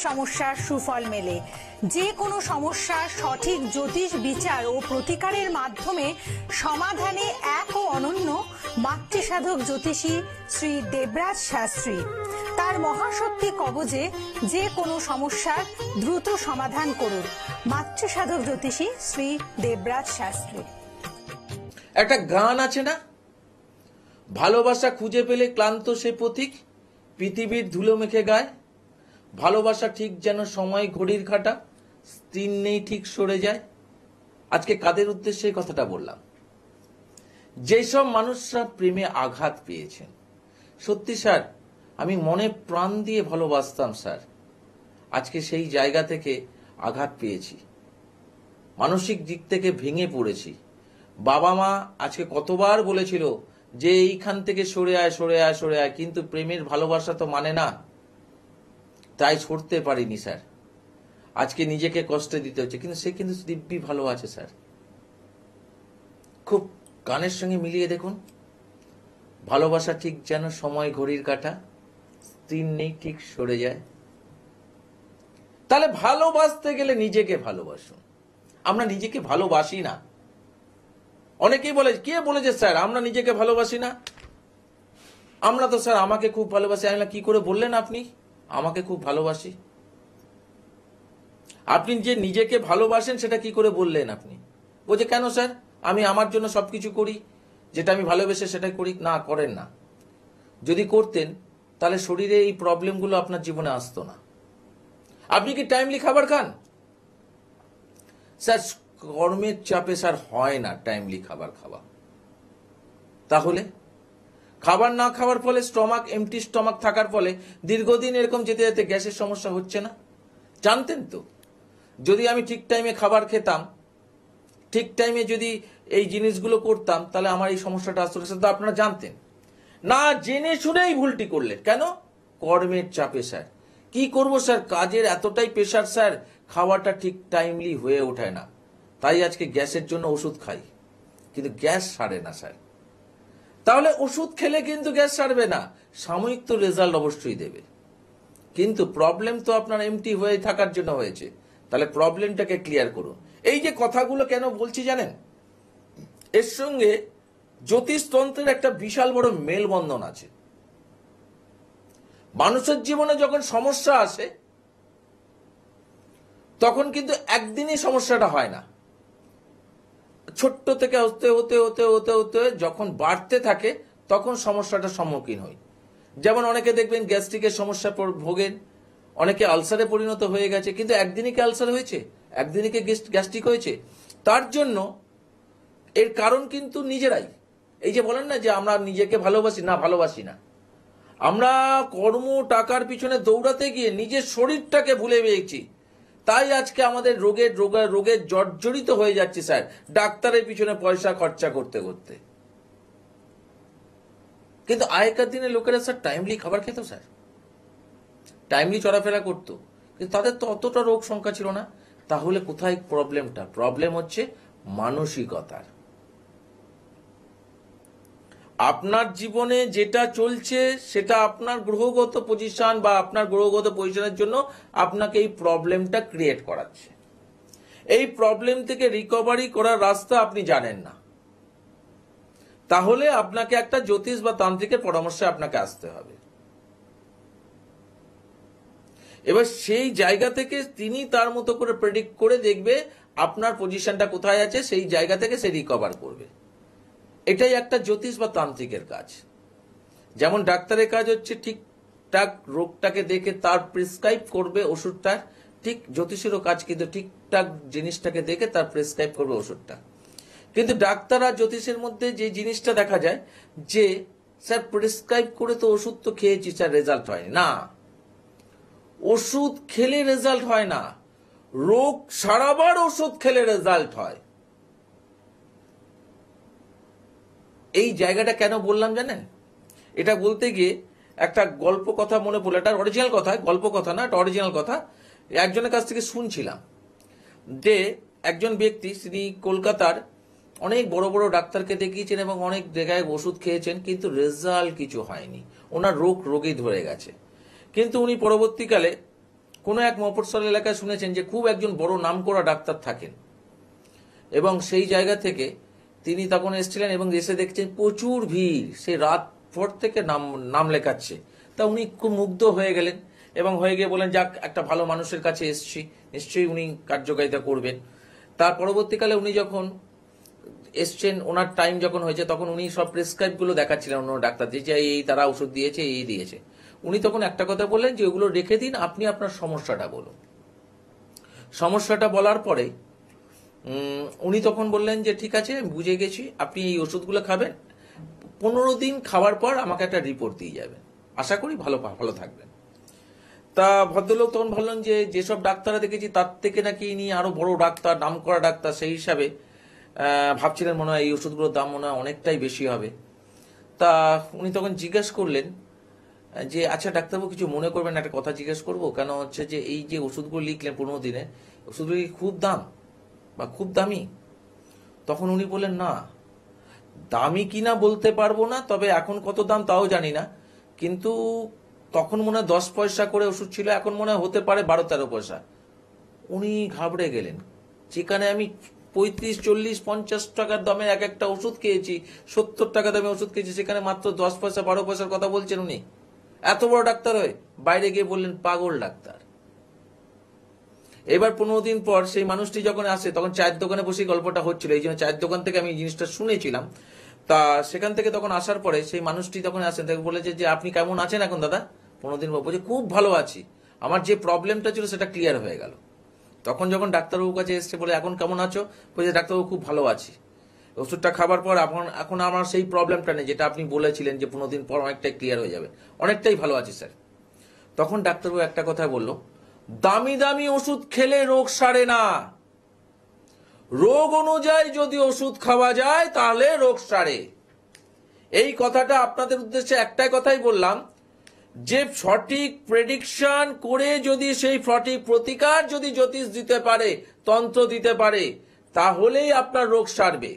সমস্যার সুফল মেলে। যে কোনো সমস্যার সঠিক জ্যোতিষ বিচার ও প্রতিকারের মাধ্যমে সমাধানে এক ও অনন্য মাতৃসাধক জ্যোতিষী শ্রী দেবরাজ শাস্ত্রী। তার মহাশক্তি কবজে যে কোনো সমস্যার দ্রুত সমাধান করুন। মাতৃসাধক জ্যোতিষী শ্রী দেবরাজ শাস্ত্রী। একটা গান আছে না, ভালোবাসা খুঁজে পেলে ক্লান্ত সে পথিক পৃথিবীর ধুলো মেখে গায়, ভালোবাসা ঠিক যেন সময় ঘড়ির কাঁটা, স্থির নেই ঠিক সরে যায়। আজকে কাদের উদ্দেশ্যে এই কথাটা বললাম? যেসব মানুষরা প্রেমে আঘাত পেয়েছেন, সত্যি স্যার আমি মনে প্রাণ দিয়ে ভালোবাসতাম স্যার, আজকে সেই জায়গা থেকে আঘাত পেয়েছি, মানসিক দিক থেকে ভেঙে পড়েছি। বাবা মা আজকে কতবার বলেছিল যে এইখান থেকে সরে আয় সরে আয় সরে আয়, কিন্তু প্রেমের ভালোবাসা তো মানে না, তাই সরতে পারিনি স্যার। আজকে নিজেকে কষ্টে দিতে হচ্ছে, কিন্তু সে কিন্তু দিব্যি ভালো আছে স্যার। খুব গানের সঙ্গে মিলিয়ে দেখুন, ভালোবাসা ঠিক যেন সময় ঘড়ির কাঁটা, স্থির নেই ঠিক সরে যায়। তাহলে ভালোবাসতে গেলে নিজেকে ভালোবাসুন। আমরা নিজেকে ভালোবাসি না। অনেকেই বলে, কে বলেছে স্যার আমরা নিজেকে ভালোবাসি না? আমরা তো স্যার আমাকে খুব ভালোবাসি। আমি কি করে বললেন আপনি আমাকে খুব ভালোবাসি? আপনি যে নিজেকে ভালোবাসেন সেটা কি করে বললেন আপনি? বলছে কেন স্যার আমি আমার জন্য সবকিছু করি, যেটা আমি ভালোবেসে সেটাই করি। না, করেন না। যদি করতেন তাহলে শরীরে এই প্রবলেমগুলো আপনার জীবনে আসতো না। আপনি কি টাইমলি খাবার খান? স্যার কর্মের চাপে স্যার হয় না টাইমলি খাবার খাওয়া। তাহলে খাবার না খাওয়ার ফলে স্টমাক এমটি স্টমাক থাকার ফলে দীর্ঘদিন এরকম যেতে যেতে গ্যাসের সমস্যা হচ্ছে না? জানতেন তো? যদি আমি ঠিক টাইমে খাবার খেতাম, ঠিক টাইমে যদি এই জিনিসগুলো করতাম, তাহলে আমার এই সমস্যাটা আসতো না। তো আপনারা জানতেন না, জেনে শুনেই ভুলটি করলেন। কেন? কর্মের চাপে স্যার। কি করব স্যার, কাজের এতটাই প্রেশার স্যার, খাওয়াটা ঠিক টাইমলি হয়ে ওঠে না, তাই আজকে গ্যাসের জন্য ওষুধ খাই, কিন্তু গ্যাস সারে না স্যার। তাহলে ওষুধ খেলে কিন্তু গ্যাস সারবে না, সাময়িক তো রেজাল্ট অবশ্যই দেবে, কিন্তু প্রবলেম তো আপনার এমটি হয়ে থাকার জন্য হয়েছে। তাহলে প্রবলেমটাকে ক্লিয়ার করুন। এই যে কথাগুলো কেন বলছি জানেন? এর সঙ্গে জ্যোতিষতন্ত্রের একটা বিশাল বড় মেলবন্ধন আছে। মানুষের জীবনে যখন সমস্যা আসে তখন কিন্তু একদিনই সমস্যাটা হয় না, ছোট্ট থেকে হতে হতে হতে হতে হতে যখন বাড়তে থাকে তখন সমস্যাটার সম্মুখীন হই। যেমন অনেকে দেখবেন গ্যাস্ট্রিকের সমস্যা ভোগেন, অনেকে আলসারে পরিণত হয়ে গেছে, কিন্তু একদিনই কি আলসার হয়েছে? একদিনই কি গ্যাস্ট্রিক হয়েছে? তার জন্য এর কারণ কিন্তু নিজেরাই। এই যে বলেন না যে আমরা নিজেকে ভালোবাসি, না ভালোবাসি না। আমরা কর্ম টাকার পিছনে দৌড়াতে গিয়ে নিজের শরীরটাকে ভুলে পেয়েছি, তাই আজকে আমাদের রোগের জর্জরিত হয়ে যাচ্ছে স্যার, ডাক্তারের পিছনে পয়সা খরচা করতে করতে। কিন্তু আগেকার দিনে লোকেরা স্যার টাইমলি খাবার খেত স্যার, টাইমলি চলাফেরা করতো, কিন্তু তাদের তো অতটা রোগ সংখ্যা ছিল না। তাহলে কোথায় প্রবলেমটা? প্রবলেম হচ্ছে মানসিকতার। আপনার জীবনে যেটা চলছে সেটা আপনার গ্রহগত পজিশন বা আপনার গ্রহগত পজিশনের জন্য আপনাকে এই প্রবলেমটা ক্রিয়েট করাচ্ছে। এই প্রবলেম থেকে রিকভারি করার রাস্তা আপনি জানেন না, তাহলে আপনাকে একটা জ্যোতিষ বা তান্ত্রিকের পরামর্শে আপনাকে আসতে হবে। এবার সেই জায়গা থেকে তিনি তার মতো করে প্রেডিক্ট করে দেখবে আপনার পজিশনটা কোথায় আছে, সেই জায়গা থেকে সে রিকভার করবে। এটাই একটা জ্যোতিষ বা তান্ত্রিকের কাজ। যেমন ডাক্তারের কাজ হচ্ছে ঠিকঠাক রোগটাকে দেখে তার প্রেসক্রাইব করবে ওষুধটা, ঠিক জ্যোতিষেরও কাজ কিন্তু ঠিকঠাক জিনিসটাকে দেখে তার প্রেসক্রাইব করবে ওষুধটা। কিন্তু ডাক্তার আর জ্যোতিষের মধ্যে যে জিনিসটা দেখা যায় যে স্যার প্রেসক্রাইব করে তো ওষুধ তো খেয়েছি স্যার, রেজাল্ট হয়নি। না, ওষুধ খেলে রেজাল্ট হয় না, রোগ সারাবার ওষুধ খেলে রেজাল্ট হয়। এই জায়গাটা কেন বললাম জানেন? এটা বলতে গিয়ে একটা গল্প কথা মনে পড়লো। এটা অরিজিনাল কথা, গল্প কথা না, এটা অরিজিনাল কথা। একজনের কাছ থেকে শুনছিলাম যে একজন ব্যক্তি, তিনি কলকাতার অনেক বড় বড় ডাক্তারকে দেখিয়েছেন এবং অনেক জায়গায় ওষুধ খেয়েছেন, কিন্তু রেজাল্ট কিছু হয়নি, ওনার রোগই ধরে গেছে। কিন্তু উনি পরবর্তীকালে কোনো এক মফস্বল এলাকায় শুনেছেন যে খুব একজন বড় নামকরা ডাক্তার থাকেন, এবং সেই জায়গা থেকে তিনি তখন এসেছিলেন এবং এসে দেখছেন প্রচুর ভিড়, সে রাত ভোর থেকে নাম লেখাচ্ছে। তা উনি খুব মুগ্ধ হয়ে গেলেন এবং হয়ে গিয়ে বলেন, যাক, একটা ভালো মানুষের কাছে এসেছি, নিশ্চয়ই উনি কার্যকারিতা করবেন। তার পরবর্তীকালে উনি যখন এসছেন, ওনার টাইম যখন হয়েছে, তখন উনি সব প্রেসক্রাইব গুলো দেখাচ্ছিলেন অন্য ডাক্তার, যে এই তারা ওষুধ দিয়েছে, এই দিয়েছে। উনি তখন একটা কথা বললেন যে ওগুলো রেখে দিন, আপনি আপনার সমস্যাটা বলুন। সমস্যাটা বলার পরে উনি তখন বললেন যে ঠিক আছে, আমি বুঝে গেছি, আপনি এই ওষুধগুলো খাবেন, 15 দিন খাওয়ার পর আমাকে একটা রিপোর্ট দিয়ে যাবেন, আশা করি ভালো থাকবেন। তা ভদ্রলোক তখন ভাবলেন যে যেসব ডাক্তাররা দেখেছি তার থেকে নাকি ইনি আরো বড় ডাক্তার, নামকরা ডাক্তার, সেই হিসাবে ভাবছিলেন মনে হয় এই ওষুধগুলোর দাম মনে হয় অনেকটাই বেশি হবে। তা উনি তখন জিজ্ঞেস করলেন যে আচ্ছা ডাক্তারবাবু, কিছু মনে করবেন না, একটা কথা জিজ্ঞেস করবো, কেন হচ্ছে যে এই যে ওষুধগুলো লিখলেন 15 দিনে, ওষুধগুলো কি খুব দাম বা খুব দামি? তখন উনি বললেন, না, দামি কিনা বলতে পারবো না, তবে এখন কত দাম তাও জানি না, কিন্তু তখন মনে হয় 10 পয়সা করে ওষুধ ছিল, এখন মনে হয় হতে পারে 12-13 পয়সা। উনি ঘাবড়ে গেলেন, যেখানে আমি 35, 40, 50 টাকার দামে এক একটা ওষুধ খেয়েছি, 70 টাকা দামে ওষুধ খেয়েছি, সেখানে মাত্র 10 পয়সা 12 পয়সার কথা বলছেন উনি। এত বড় ডাক্তার হয়ে বাইরে গিয়ে বললেন পাগল ডাক্তার। এবার 15 দিন পর সেই মানুষটি যখন আসে, তখন চায়ের দোকানে বসে গল্পটা হচ্ছিল, এই জন্য চায়ের দোকান থেকে আমি এই জিনিসটা শুনেছিলাম। তা সেখান থেকে তখন আসার পরে সেই মানুষটি যখন আসেন, তাকে বলেছে যে আপনি কেমন আছেন এখন দাদা? 15 দিন পর বলছে, খুব ভালো আছি, আমার যে প্রবলেমটা ছিল সেটা ক্লিয়ার হয়ে গেল। তখন যখন ডাক্তারবাবুর কাছে এসছে, বলে এখন কেমন আছো? বলছে ডাক্তারবাবু খুব ভালো আছি, ওষুধটা খাবার পর এখন আমার সেই প্রবলেমটা নেই, যেটা আপনি বলেছিলেন যে 15 দিন পর অনেকটাই ক্লিয়ার হয়ে যাবে, অনেকটাই ভালো আছি স্যার। তখন ডাক্তারবাবু একটা কথা বললো, দামি দামি ওষুধ খেলে রোগ সারে না, রোগ অনুযায়ী যদি ওষুধ খাওয়া যায় তাহলে রোগ সারে। এই কথাটা আপনাদের উদ্দেশ্যে একটাই কথাই বললাম, যে সঠিক প্রেডিকশন করে যদি সেই সঠিক প্রতিকার যদি জ্যোতিষ দিতে পারে, তন্ত্র দিতে পারে, তাহলেই আপনার রোগ সারবে।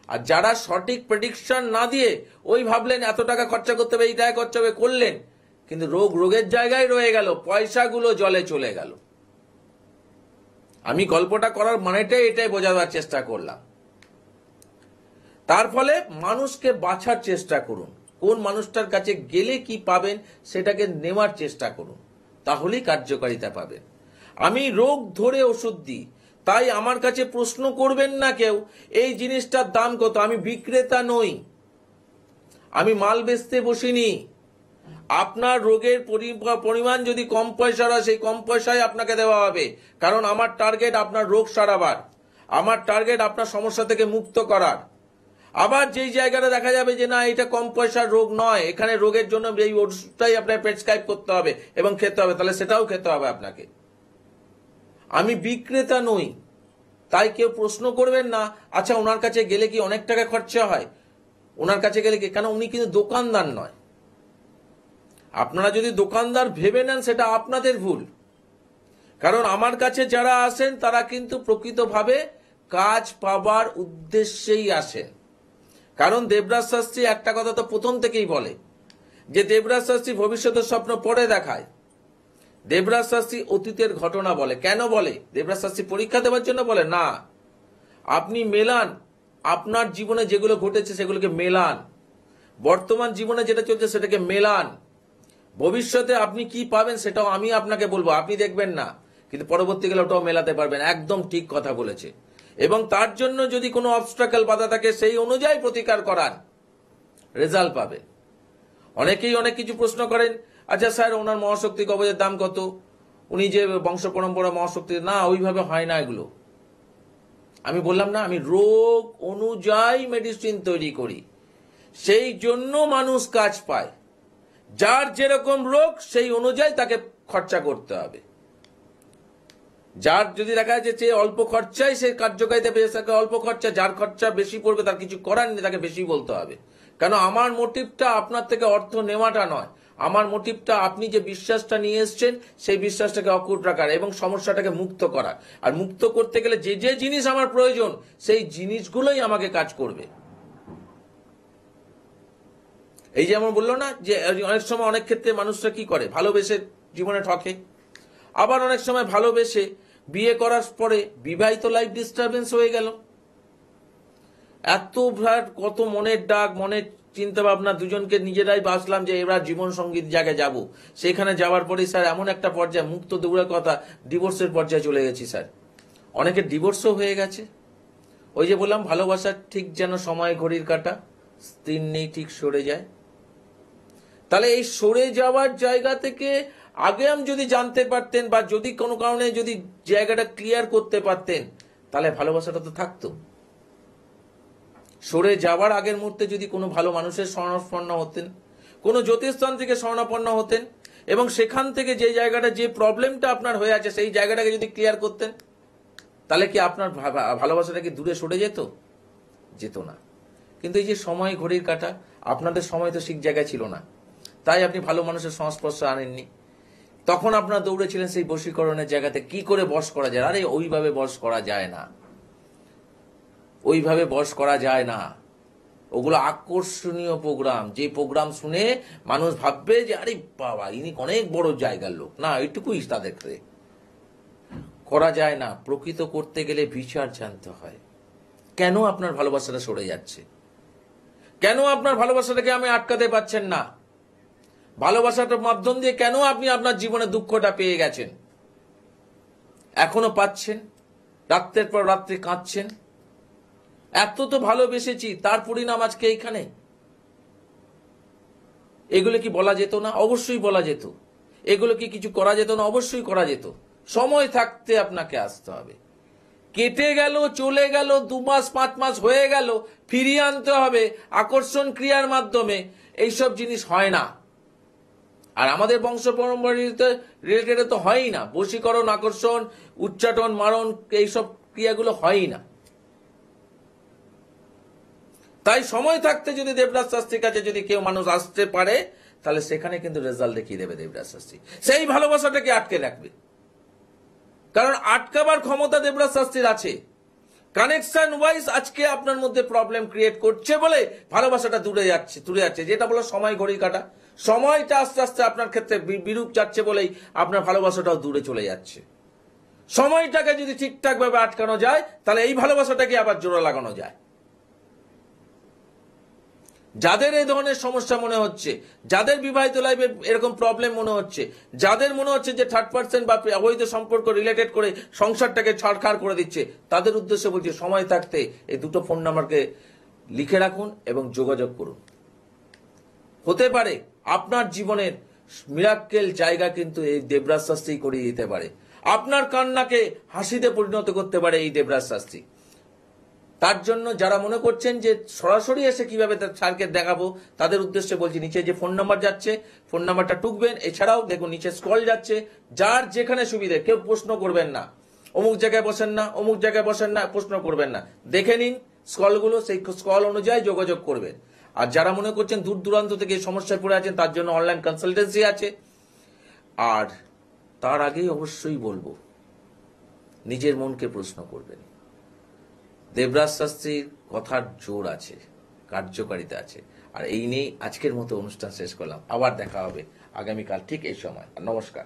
আর যারা সঠিক প্রেডিকশন না দিয়ে ওই ভাবলেন এত টাকা খরচা করতে হবে, এই টাকা খরচা হবে, করলেন, কিন্তু রোগের জায়গায় রয়ে গেল, পয়সাগুলো জলে চলে গেল। আমি গল্পটা করার মানেটাই এটাই বোঝাবার চেষ্টা করলাম। তার ফলে মানুষকে বাছার চেষ্টা করুন, কোন মানুষটার কাছে গেলে কি পাবেন সেটাকে নেওয়ার চেষ্টা করুন, তাহলেই কার্যকারিতা পাবেন। আমি রোগ ধরে ওষুধ দিই, তাই আমার কাছে প্রশ্ন করবেন না কেউ এই জিনিসটার দাম কত। আমি বিক্রেতা নই, আমি মাল বেচতে বসিনি। আপনার রোগের পরিমাণ যদি কম পয়সার হয়, সেই কম পয়সায় আপনাকে দেওয়া হবে, কারণ আমার টার্গেট আপনার রোগ সারাবার, আমার টার্গেট আপনার সমস্যা থেকে মুক্ত করার। আবার যেই জায়গাটা দেখা যাবে যে না, এটা কম পয়সার রোগ নয়, এখানে রোগের জন্য এই ওষুধটাই আপনাকে প্রেসক্রাইব করতে হবে এবং খেতে হবে, তাহলে সেটাও খেতে হবে আপনাকে। আমি বিক্রেতা নই, তাই কেউ প্রশ্ন করবেন না আচ্ছা ওনার কাছে গেলে কি অনেক টাকা খরচা হয়, ওনার কাছে গেলে কি, কেন উনি কিন্তু দোকানদার নয়। আপনারা যদি দোকানদার ভেবে নেন সেটা আপনাদের ভুল, কারণ আমার কাছে যারা আসেন তারা কিন্তু প্রকৃতভাবে কাজ পাবার উদ্দেশ্যেই আসেন। কারণ দেবরাজ শাস্ত্রী একটা কথা তো প্রথম থেকেই বলে যে দেবরাজ শাস্ত্রী ভবিষ্যতের স্বপ্ন পরে দেখায়, দেবরাজ শাস্ত্রী অতীতের ঘটনা বলে। কেন বলে? দেবরাজ শাস্ত্রী পরীক্ষা দেওয়ার জন্য বলে না, আপনি মেলান, আপনার জীবনে যেগুলো ঘটেছে সেগুলোকে মেলান, বর্তমান জীবনে যেটা চলছে সেটাকে মেলান, ভবিষ্যতে আপনি কি পাবেন সেটাও আমি আপনাকে বলবো, আপনি দেখবেন না, কিন্তু পরবর্তীকালে ওটাও মেলাতে পারবেন। একদম ঠিক কথা বলেছে। এবং তার জন্য যদি কোনো অবস্ট্রাকল বাধা থাকে সেই অনুযায়ী প্রতিকার করান, রেজাল্ট পাবেন। অনেকেই অনেক কিছু প্রশ্ন করেন, আচ্ছা স্যার ওনার মহাশক্তি কবচের দাম কত, উনি যে বংশ পরম্পরা মহাশক্তি, না ওইভাবে হয় না এগুলো। আমি বললাম না, আমি রোগ অনুযায়ী মেডিসিন তৈরি করি, সেই জন্য মানুষ কাজ পায়। যার যেরকম রোগ সেই অনুযায়ী তাকে খরচা করতে হবে। যার যদি দেখা যাচ্ছে যে অল্প খরচায় সে কার্যকারিতা পেয়ে থাকে, অল্প খরচা, যার খরচা বেশি পড়বে তার কিছু করার নেই, তাকে বেশি বলতে হবে। কেন আমার মোটিভটা আপনার থেকে অর্থ নেওয়াটা নয়, আমার মোটিভটা আপনি যে বিশ্বাসটা নিয়ে এসছেন সেই বিশ্বাসটাকে অক্ষুণ্ণ রাখার এবং সমস্যাটাকে মুক্ত করা। আর মুক্ত করতে গেলে যে যে জিনিস আমার প্রয়োজন সেই জিনিসগুলোই আমাকে কাজ করবে। এই যেমন বললো না যে অনেক সময় অনেক ক্ষেত্রে মানুষরা কি করে, ভালোবেসে জীবনে ঠকে। আবার অনেক সময় ভালোবেসে বিয়ে করার পরে বিবাহিত লাইফ ডিস্টারবেন্স হয়ে গেল। এত কত মনের ডাক, মনের চিন্তা ভাবনা, দুজনকে নিজেরাই বাসলাম যে এবার জীবন সঙ্গীত জায়গায় যাব, সেখানে যাওয়ার পরে স্যার এমন একটা পর্যায়ে, মুক্ত দৌড়ার কথা, ডিভোর্সের পর্যায়ে চলে গেছি স্যার। অনেকের ডিভোর্সও হয়ে গেছে। ওই যে বললাম, ভালোবাসার ঠিক যেন সময় ঘড়ির কাঁটা, স্থির নেই, ঠিক সরে যায়। তাহলে এই সরে যাওয়ার জায়গা থেকে আগে আমি যদি জানতে পারতেন, বা যদি কোনো কারণে যদি জায়গাটা ক্লিয়ার করতে পারতেন, তাহলে ভালোবাসাটা তো থাকতো। সরে যাওয়ার আগের মুহূর্তে যদি কোনো ভালো মানুষের শরণাপন্ন হতেন, কোনো জ্যোতিষস্থান থেকে শরণাপন্ন হতেন, এবং সেখান থেকে যে জায়গাটা, যে প্রবলেমটা আপনার হয়ে আছে, সেই জায়গাটাকে যদি ক্লিয়ার করতেন, তাহলে কি আপনার ভালোবাসাটা কি দূরে সরে যেত? যেত না। কিন্তু এই যে সময় ঘড়ির কাঁটা, আপনাদের সময় তো ঠিক জায়গায় ছিল না, তাই আপনি ভালো মানুষের সংস্পর্শে আনেননি। তখন আপনারা দৌড়েছিলেন সেই বশীকরণের জায়গাতে, কি করে বশ করা যায়। আরে ওইভাবে বশ করা যায় না, ওইভাবে বশ করা যায় না। ওগুলো আকর্ষণীয় প্রোগ্রাম, যে প্রোগ্রাম শুনে মানুষ ভাববে যে আরে বাবা, ইনি অনেক বড় জায়গার লোক। না, এইটুকুই তাদের করা যায় না। প্রকৃত করতে গেলে বিচার জানতে হয়। কেন আপনার ভালোবাসাটা সরে যাচ্ছে? কেন আপনার ভালোবাসাটাকে আমি আটকাতে পারছেন না? ভালোবাসাটার মাধ্যম দিয়ে কেন আপনি আপনার জীবনে দুঃখটা পেয়ে গেছেন, এখনো পাচ্ছেন, রাত্রের পর রাত্রে কাঁদছেন? এত তো ভালোবেসেছি, তার পরিণাম আজকে এইখানে। এগুলো কি বলা যেত না? অবশ্যই বলা যেত। এগুলো কি কিছু করা যেত না? অবশ্যই করা যেত। সময় থাকতে আপনাকে আসতে হবে। কেটে গেল, চলে গেল, 2 মাস 5 মাস হয়ে গেল, ফিরিয়ে আনতে হবে আকর্ষণ ক্রিয়ার মাধ্যমে। এইসব জিনিস হয় না। আর আমাদের বংশ পরম্পরা রিলেটেড তো হয়ই না। বশীকরণ, আকর্ষণ, উচ্চাটন, মারণ, এইসব ক্রিয়াগুলো হয়ই না। তাই সময় থাকতে যদি দেবরাজ শাস্ত্রীর কাছে যদি কেউ মানুষ আসতে পারে, তাহলে সেখানে কিন্তু রেজাল্ট দেখিয়ে দেবে দেবরাজ শাস্ত্রী। সেই ভালোবাসাটাকে আটকে রাখবে, কারণ আটকাবার ক্ষমতা দেবরাজ শাস্ত্রীর আছে। কানেকশন ওয়াইজ আজকে আপনার মধ্যে প্রবলেম ক্রিয়েট করছে বলে ভালোবাসাটা দূরে যাচ্ছে। যেটা বলো সময় ঘড়ির কাঁটা, সময়টা আস্তে আস্তে আপনার ক্ষেত্রে বিরূপ যাচ্ছে বলেই আপনার ভালোবাসাটাও দূরে চলে যাচ্ছে। সময়টাকে যদি ঠিকঠাক ভাবে আটকানো যায়, তাহলে এই ভালোবাসাটাকে আবার জোড়া লাগানো যায়। যাদের এই ধরনের সমস্যা মনে হচ্ছে, যাদের বিবাহিত লাইফে এরকম প্রবলেম মনে হচ্ছে, যাদের মনে হচ্ছে যে থার্ড পার্সন বা অবৈধ সম্পর্ক রিলেটেড করে সংসারটাকে ছাড়খাড় করে দিচ্ছে, তাদের উদ্দেশ্যে বলছি, সময় থাকতে এই 2টো ফোন নাম্বারকে লিখে রাখুন এবং যোগাযোগ করুন। হতে পারে আপনার জীবনের মিরাক্কেল জায়গা কিন্তু এই দেবরাজ শাস্ত্রী করিয়ে দিতে পারে। আপনার কান্নাকে হাসিতে পরিণত করতে পারে এই দেবরাজ শাস্ত্রী। তার জন্য যারা মনে করছেন যে সরাসরি এসে কিভাবে স্যারকে দেখাবো, তাদের উদ্দেশ্যে বলছি, নিচে যে ফোন নাম্বার যাচ্ছে, ফোন নাম্বারটা টুকবেন। এছাড়াও দেখুন নিচে স্ক্রল যাচ্ছে, যার যেখানে সুবিধে, কেউ প্রশ্ন করবেন না, অমুক জায়গায় বসেন না, অমুক জায়গায় বসেন না, প্রশ্ন করবেন না। দেখে নিন স্ক্রলগুলো, সেই স্ক্রল অনুযায়ী যোগাযোগ করবেন। আর যারা মনে করছেন দূর দূরান্ত থেকে সমস্যায় পড়ে আছেন, তার জন্য অনলাইন কনসালটেন্সি আছে। আর তার আগেই অবশ্যই বলবো, নিজের মনকে প্রশ্ন করবেন। দেবরাজ শাস্ত্রীর কথার জোর আছে, কার্যকারিতা আছে। আর এই নিয়েই আজকের মতো অনুষ্ঠান শেষ করলাম। আবার দেখা হবে আগামীকাল ঠিক এই সময়। নমস্কার।